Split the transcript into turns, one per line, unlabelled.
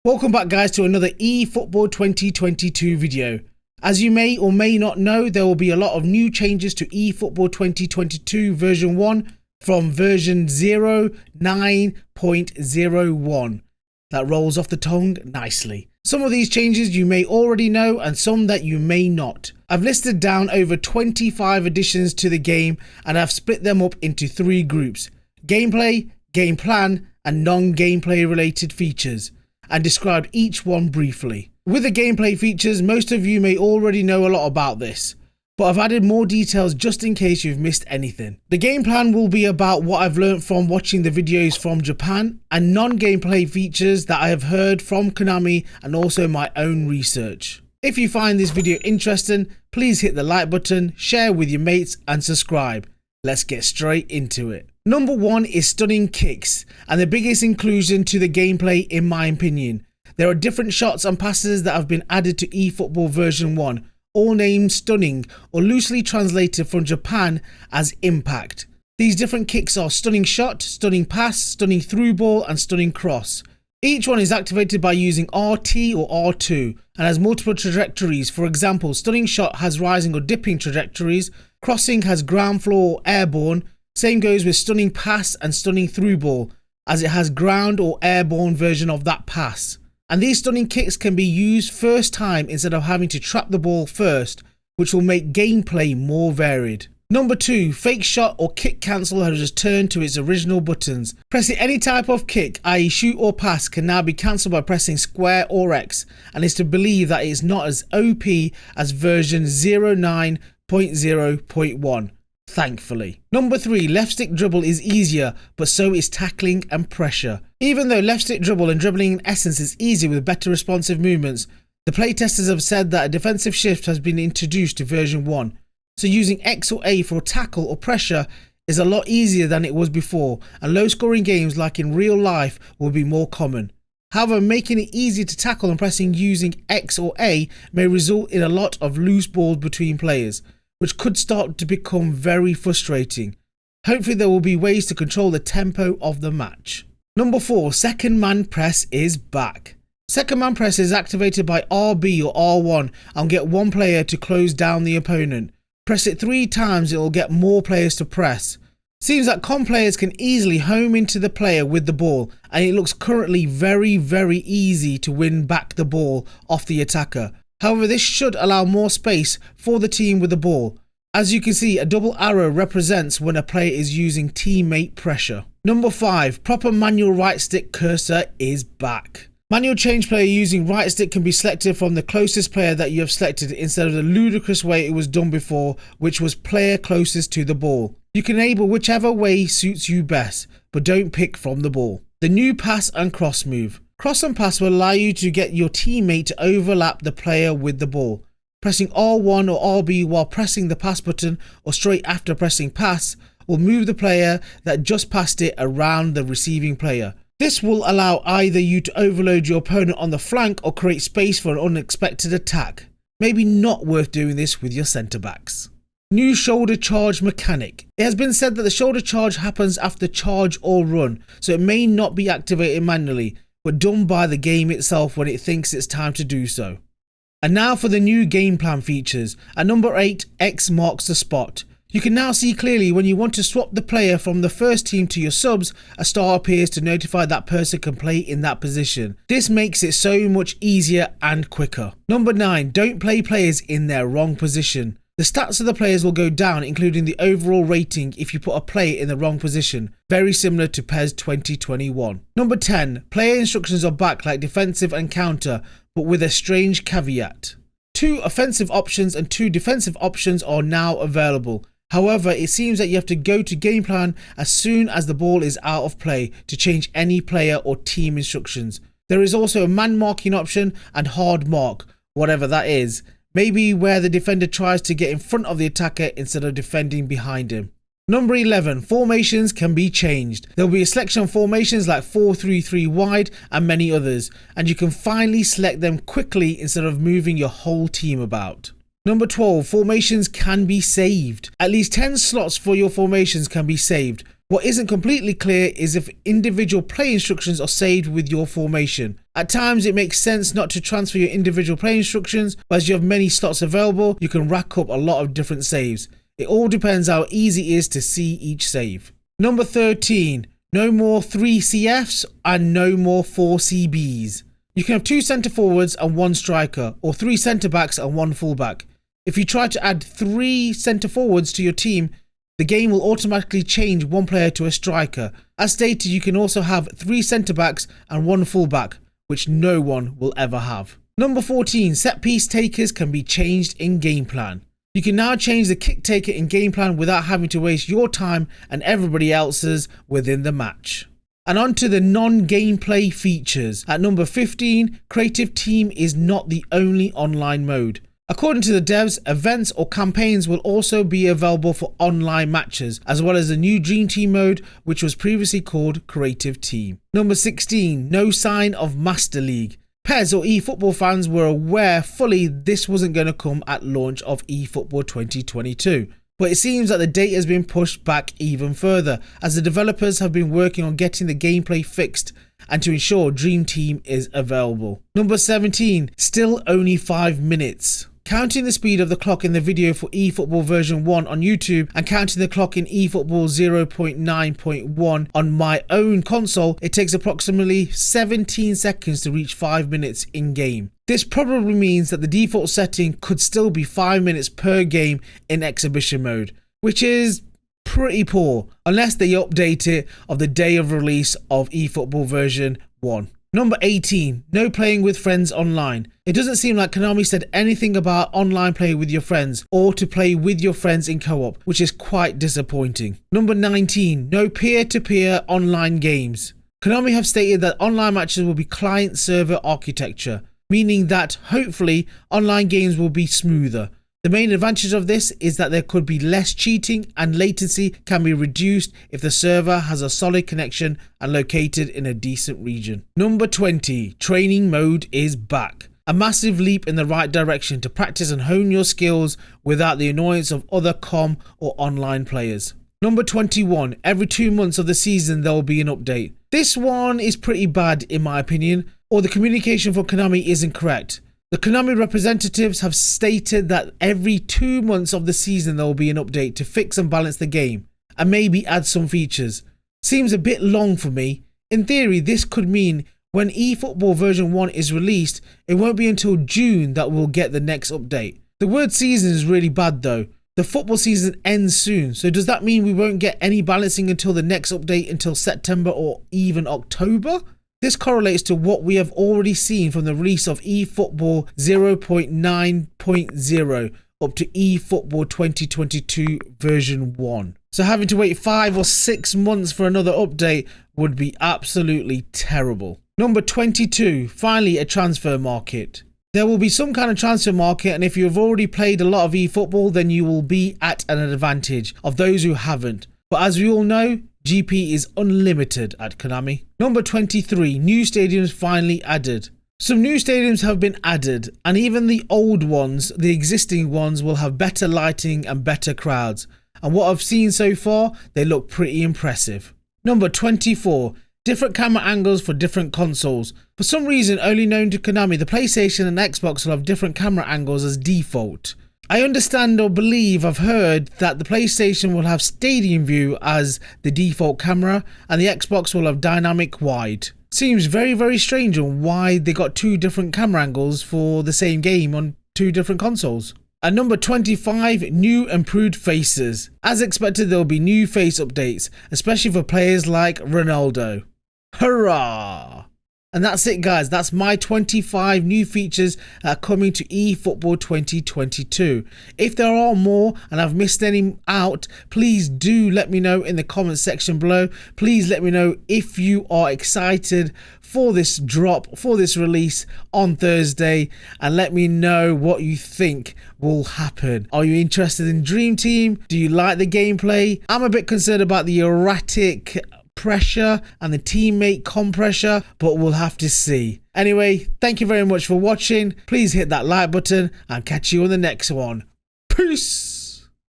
Welcome back guys to another eFootball 2022 video. As you may or may not know, there will be a lot of new changes to eFootball 2022 version 1 from version 09.01. That rolls off the tongue nicely. Some of these changes you may already know and some that you may not. I've listed down over 25 additions to the game and I've split them up into 3 groups: gameplay, game plan and non-gameplay related features, and described each one briefly. With the gameplay features, most of you may already know a lot about this, but I've added more details just in case you've missed anything. The game plan will be about what I've learned from watching the videos from Japan, and non-gameplay features that I have heard from Konami and also my own research. If you find this video interesting, please hit the like button, share with your mates and subscribe. Let's get straight into it. Number 1 is stunning kicks, and the biggest inclusion to the gameplay in my opinion. There are different shots and passes that have been added to eFootball version 1, all named stunning or loosely translated from Japan as impact. These different kicks are stunning shot, stunning pass, stunning through ball and stunning cross. Each one is activated by using RT or R2 and has multiple trajectories. For example, stunning shot has rising or dipping trajectories, crossing has ground floor or airborne. Same goes with stunning pass and stunning through ball, as it has ground or airborne version of that pass. And these stunning kicks can be used first time instead of having to trap the ball first, which will make gameplay more varied. Number 2, fake shot or kick cancel has returned to its original buttons. Pressing any type of kick, i.e. shoot or pass, can now be cancelled by pressing square or X, and is to believe that it is not as OP as version 09.0.1. Thankfully. Number 3, left stick dribble is easier, but so is tackling and pressure. Even though left stick dribble and dribbling in essence is easier with better responsive movements, the playtesters have said that a defensive shift has been introduced to version 1. So using X or A for tackle or pressure is a lot easier than it was before, and low scoring games like in real life will be more common. However, making it easy to tackle and pressing using X or A may result in a lot of loose balls between players, which could start to become very frustrating. Hopefully there will be ways to control the tempo of the match. Number 4, second man press is back. Second man press is activated by RB or R1 and get one player to close down the opponent. Press it 3 times, it will get more players to press. Seems that com players can easily home into the player with the ball, and it looks currently very easy to win back the ball off the attacker. However, this should allow more space for the team with the ball. As you can see, a double arrow represents when a player is using teammate pressure. Number 5, proper manual right stick cursor is back. Manual change player using right stick can be selected from the closest player that you have selected instead of the ludicrous way it was done before, which was player closest to the ball. You can enable whichever way suits you best, but don't pick from the ball. The new pass and cross move. Cross and pass will allow you to get your teammate to overlap the player with the ball. Pressing R1 or RB while pressing the pass button or straight after pressing pass will move the player that just passed it around the receiving player. This will allow either you to overload your opponent on the flank or create space for an unexpected attack. Maybe not worth doing this with your centre backs. New shoulder charge mechanic. It has been said that the shoulder charge happens after charge or run, so it may not be activated manually, but done by the game itself when it thinks it's time to do so. And now for the new game plan features. At number 8, X marks the spot. You can now see clearly when you want to swap the player from the first team to your subs, a star appears to notify that person can play in that position. This makes it so much easier and quicker. Number 9, don't play players in their wrong position. The stats of the players will go down, including the overall rating if you put a player in the wrong position, very similar to PES 2021. Number 10, player instructions are back like defensive and counter, but with a strange caveat. 2 offensive options and 2 defensive options are now available. However, it seems that you have to go to Gameplan as soon as the ball is out of play to change any player or team instructions. There is also a man marking option and hard mark, whatever that is. Maybe where the defender tries to get in front of the attacker instead of defending behind him. Number 11, formations can be changed. There will be a selection of formations like 4-3-3 wide and many others, and you can finally select them quickly instead of moving your whole team about. Number 12, formations can be saved. At least 10 slots for your formations can be saved. What isn't completely clear is if individual play instructions are saved with your formation. At times it makes sense not to transfer your individual play instructions, but as you have many slots available, you can rack up a lot of different saves. It all depends how easy it is to see each save. Number 13. No more 3 CFs and no more 4 CBs. You can have 2 centre forwards and 1 striker, or 3 centre backs and 1 fullback. If you try to add 3 centre forwards to your team, the game will automatically change 1 player to a striker. As stated, you can also have 3 centre backs and 1 fullback, which no one will ever have. Number 14. Set piece takers can be changed in Gameplan. You can now change the kick taker in Gameplan without having to waste your time and everybody else's within the match. And on to the non-gameplay features. At number 15, Creative Team is not the only online mode. According to the devs, events or campaigns will also be available for online matches, as well as the new Dream Team mode, which was previously called Creative Team. Number 16, no sign of Master League. PES or eFootball fans were aware fully this wasn't going to come at launch of eFootball 2022. But it seems that the date has been pushed back even further, as the developers have been working on getting the gameplay fixed and to ensure Dream Team is available. Number 17, still only 5 minutes. Counting the speed of the clock in the video for eFootball version 1 on YouTube and counting the clock in eFootball 0.9.1 on my own console, it takes approximately 17 seconds to reach 5 minutes in game. This probably means that the default setting could still be 5 minutes per game in exhibition mode, which is pretty poor unless they update it of the day of release of eFootball version 1. Number 18, no playing with friends online. It doesn't seem like Konami said anything about online play with your friends or to play with your friends in co-op, which is quite disappointing. Number 19, no peer-to-peer online games. Konami have stated that online matches will be client-server architecture, meaning that hopefully online games will be smoother. The main advantage of this is that there could be less cheating and latency can be reduced if the server has a solid connection and located in a decent region. Number 20, training mode is back. A massive leap in the right direction to practice and hone your skills without the annoyance of other com or online players. Number 21, every 2 months of the season there will be an update. This one is pretty bad in my opinion, or the communication from Konami isn't correct. The Konami representatives have stated that every 2 months of the season there will be an update to fix and balance the game and maybe add some features. Seems a bit long for me. In theory, this could mean when eFootball version 1 is released, it won't be until June that we'll get the next update. The word season is really bad though. The football season ends soon, so does that mean we won't get any balancing until the next update until September or even October? This correlates to what we have already seen from the release of eFootball 0.9.0 up to eFootball 2022 version 1. So having to wait 5 or 6 months for another update would be absolutely terrible. Number 22, finally a transfer market. There will be some kind of transfer market, and if you have already played a lot of eFootball, then you will be at an advantage of those who haven't. But as we all know, GP is unlimited at Konami. Number 23, new stadiums finally added. Some new stadiums have been added, and even the old ones, the existing ones, will have better lighting and better crowds. And what I've seen so far, they look pretty impressive. Number 24, different camera angles for different consoles. For some reason only known to Konami, the PlayStation and Xbox will have different camera angles as default. I understand or believe I've heard that the PlayStation will have stadium view as the default camera and the Xbox will have dynamic wide. Seems very strange on why they got 2 different camera angles for the same game on 2 different consoles. At number 25, new improved faces. As expected, there will be new face updates, especially for players like Ronaldo. Hurrah! And that's it guys, that's my 25 new features that are coming to eFootball 2022. If there are more and I've missed any out, please do let me know in the comment section below. Please let me know if you are excited for this drop, for this release on Thursday, and let me know what you think will happen. Are you interested in Dream Team? Do you like the gameplay? I'm a bit concerned about the erratic pressure and the teammate compressor, but we'll have to see. Anyway, thank you very much for watching. Please hit that like button and catch you on the next one. Peace.